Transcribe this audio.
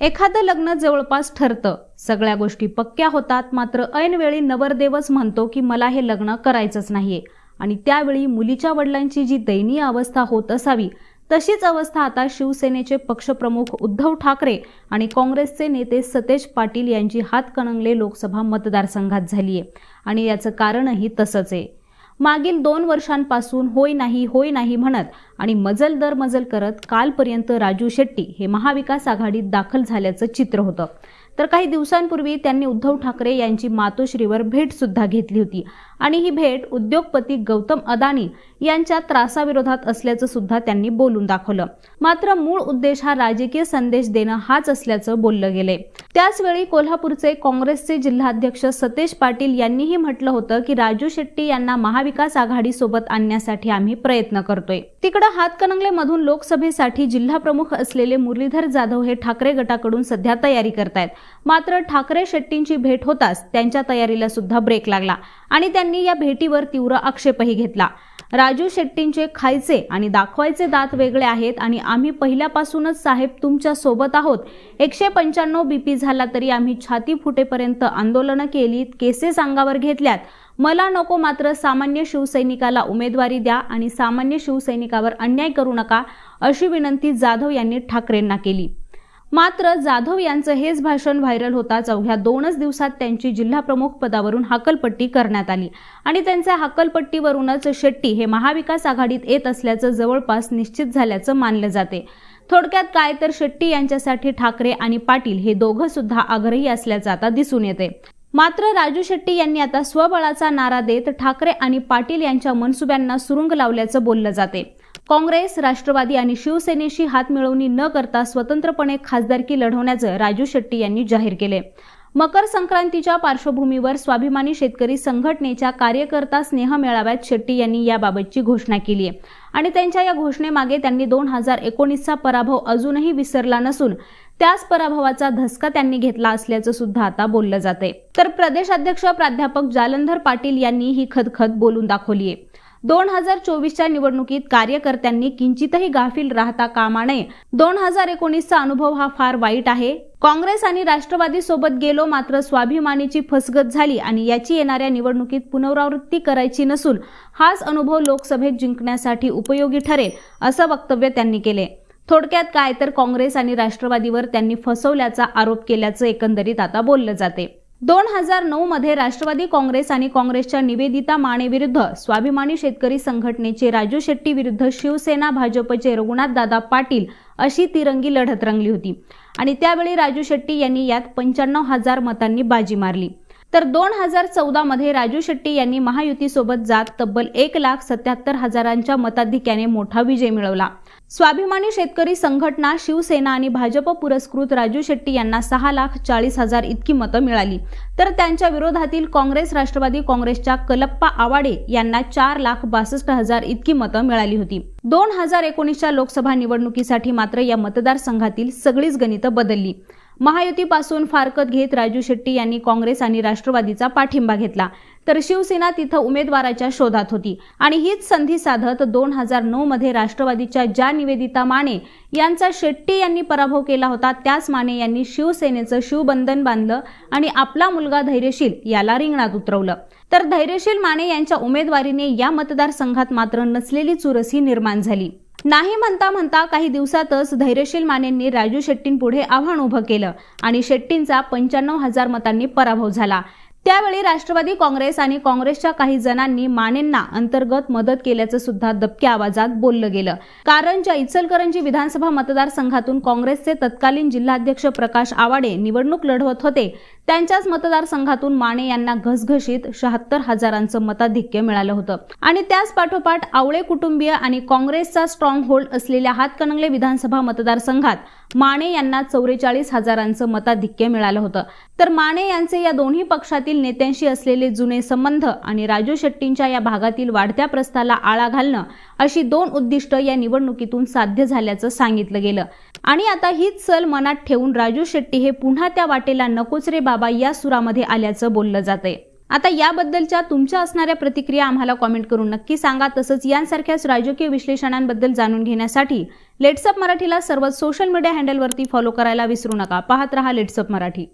एखादं लग्न जवळपास ठरतं, सगळ्या गोष्टी पक्क्या होतात, मात्र ऐनवेळी नवरदेवच म्हणतो की मला हे लग्न करायचंच नाहीये आणि त्यावेळी मुलीच्या वडिलांची जी दयनीय अवस्था होत असावी तशीच अवस्था आता शिवसेनेचे पक्षप्रमुख उद्धव ठाकरे आणि काँग्रेसचे नेते सतेज पाटील यांची हातकणंगले लोकसभा मतदारसंघात झालीये आणि याचं कारणही तसंच आहे। मागील 2 वर्षांपासून होय नाही म्हणत आणि मजल दर मजल करत कालपर्यंत राजू शेट्टी हे महाविकास आघाडीत दाखल झाल्याचं चित्र होतं। तर काही दिवसांपूर्वी त्यांनी उद्धव ठाकरे यांची मातोश्रीवर भेट सुद्धा घेतली होती आणि ही भेट उद्योगपती गौतम अदानी यांच्या त्रासाविरोधात असल्याचं सुद्धा त्यांनी बोलून दाखवलं। मात्र मूळ उद्देश हा राजकीय संदेश देणं हाच असल्याचं बोललं गेलंय। त्याचवेळी कोल्हापूरचे काँग्रेसचे जिल्हाध्यक्ष सतेज पाटील यांनीही म्हटलं होतं की राजू शेट्टी यांना महाविकास आघाडी सोबत आणण्यासाठी आम्ही प्रयत्न करतोय। तिकडे हातकणंगले मधून लोकसभेसाठी जिल्हा प्रमुख असलेले मुरलीधर जाधव हे ठाकरे गटाकडून सध्या तयारी करतायत। मात्र ठाकरे शेट्टींची भेट होताच त्यांच्या तयारीला सुद्धा ब्रेक लागला आणि त्यांनी या भेटीवर तीव्र आक्षेपही घेतला। राजू शेट्टींचे खायचे आणि दाखवायचे दात वेगळे आहेत आणि आम्ही पहिल्यापासूनच साहेब तुमच्या सोबत आहोत। 195 BP झाला तरी आम्ही छाती फुटेपर्यंत आंदोलनं केलीत, केसेस अंगावर घेतल्यात। मला नको, मात्र सामान्य शिवसैनिकाला उमेदवारी द्या आणि सामान्य शिवसैनिकावर अन्याय करू नका, अशी विनंती जाधव यांनी ठाकरेंना केली। मात्र जाधव यांचं हेच भाषण व्हायरल होताच अवघ्या 2च दिवसात त्यांची जिल्हा प्रमुख पदावरून हकलपट्टी करण्यात आली आणि त्यांच्या हकलपट्टीवरूनच शेट्टी हे महाविकास आघाडीत येत असल्याचं जवळपास निश्चित झाल्याचं मानलं जाते। थोडक्यात काय तर शेट्टी यांच्यासाठी ठाकरे आणि पाटील हे दोघं सुद्धा आग्रही असल्याचं आता दिसून येते। मात्र राजू शेट्टी यांनी आता स्वबळाचा नारा देत ठाकरे आणि पाटील यांच्या मनसुब्यांना सुरुंग लावल्याचं बोललं जाते। काँग्रेस, राष्ट्रवादी आणि शिवसेनेशी हातमिळवणी न करता स्वतंत्रपणे खासदारकी लढवण्याचं राजू शेट्टी यांनी जाहीर केले। मकर संक्रांतीच्या पार्श्वभूमीवर स्वाभिमानी शेतकरी संघटनेच्या कार्यकर्ता स्नेह मेळाव्यात शेट्टी यांनी याबाबतची घोषणा केली आहे आणि त्यांच्या या घोषणेमागे त्यांनी 2019चा पराभव अजूनही विसरला नसून त्याच पराभवाचा धसका त्यांनी घेतला असल्याचं सुद्धा आता बोललं जाते। तर प्रदेशाध्यक्ष प्राध्यापक जालंधर पाटील यांनी ही खदखद बोलून दाखवली आहे। 2024च्या निवडणुकीत कार्यकर्त्यांनी किंचितही गाफील राहता कामा नये। 2019चा अनुभव हा फार वाईट आहे। काँग्रेस आणि राष्ट्रवादी सोबत गेलो, मात्र स्वाभिमानीची फसगत झाली आणि याची येणाऱ्या निवडणुकीत पुनरावृत्ती करायची नसून हाच अनुभव लोकसभेत जिंकण्यासाठी उपयोगी ठरेल, असं वक्तव्य त्यांनी केले। थोडक्यात काय तर काँग्रेस आणि राष्ट्रवादीवर त्यांनी फसवल्याचा आरोप केल्याचं एकंदरीत आता बोललं जाते। 2009 मध्ये राष्ट्रवादी काँग्रेस आणि काँग्रेसच्या निवेदिता माने विरुद्ध स्वाभिमानी शेतकरी संघटनेचे राजू शेट्टी विरुद्ध शिवसेना भाजपचे रघुनाथदादा पाटील अशी तिरंगी लढत रंगली होती आणि त्यावेळी राजू शेट्टी यांनी यात 95,000 मतांनी बाजी मारली। तर 2014 मध्ये राजू शेट्टी यांनी महायुतीसोबत जात तब्बल 1,77,000च्या मताधिक्याने मोठा विजय मिळवला। स्वाभिमानी शेतकरी संघटना, शिवसेना आणि भाजप पुरस्कृत राजू शेट्टी यांना 6,40,000 इतकी मतं मिळाली। तर त्यांच्या विरोधातील काँग्रेस, राष्ट्रवादी काँग्रेसच्या कलप्पा आवाडे यांना 4,62,000 इतकी मतं मिळाली होती। 2019च्या लोकसभा निवडणुकीसाठी मात्र या मतदारसंघातील सगळीच गणितं बदलली। महायुतीपासून फारकत घेत राजू शेट्टी यांनी काँग्रेस आणि राष्ट्रवादीचा पाठिंबा घेतला, तर शिवसेना तिथं उमेदवाराच्या शोधात होती आणि हीच संधी साधत 2009 मध्ये राष्ट्रवादीच्या ज्या निवेदिता माने यांचा शेट्टी यांनी पराभव केला होता, त्याच माने यांनी शिवसेनेचं शिवबंधन बांधलं आणि आपला मुलगा धैर्यशील याला रिंगणात उतरवलं। तर धैर्यशील माने यांच्या उमेदवारीने या मतदारसंघात मात्र नसलेली चुरसही निर्माण झाली। नाही म्हणता काही दिवसातच धैर्यशील मानेंनी राजू शेट्टींपुढे आव्हान उभं केलं आणि शेट्टींचा 95,000 मतांनी पराभव झाला। त्यावेळी राष्ट्रवादी काँग्रेस आणि काँग्रेसच्या काही जणांनी मानेंना अंतर्गत मदत केल्याचं सुद्धा दबक्या आवाजात बोललं गेलं। कारण ज्या इचलकरंजी विधानसभा मतदारसंघातून काँग्रेसचे तत्कालीन जिल्हाध्यक्ष प्रकाश आवाडे निवडणूक लढवत होते, त्यांच्याच मतदारसंघातून माने यांना घसघशीत 76,000चं मताधिक्य मिळालं होतं आणि त्याच पाठोपाठ आवळे कुटुंबीय आणि काँग्रेसचा स्ट्रॉंग होल्ड असलेल्या हातकणंगले विधानसभा मतदारसंघात माने यांना 44,000चं मताधिक्य मिळालं होतं। तर माने यांचे या दोन्ही पक्षातील नेत्यांशी असलेले जुने संबंध आणि राजू शेट्टींच्या या भागातील वाढत्या प्रस्ताला आळा घालणं अशी 2 उद्दिष्ट या निवडणुकीतून साध्य झाल्याचं सांगितलं गेलं आणि आता हीच सल मनात ठेवून राजू शेट्टी हे पुन्हा त्या वाटेला नकोच रे बाबा या सुरामध्ये आल्याचं बोललं जातंय। आता याबद्दलच्या तुमच्या असणाऱ्या प्रतिक्रिया आम्हाला कमेंट करून नक्की सांगा। तसंच यांसारख्याच राजकीय विश्लेषणांबद्दल जाणून घेण्यासाठी लेट्सअप मराठीला सर्व सोशल मीडिया हँडलवरती फॉलो करायला विसरू नका. पाहत रहा लेट्सअप मराठी.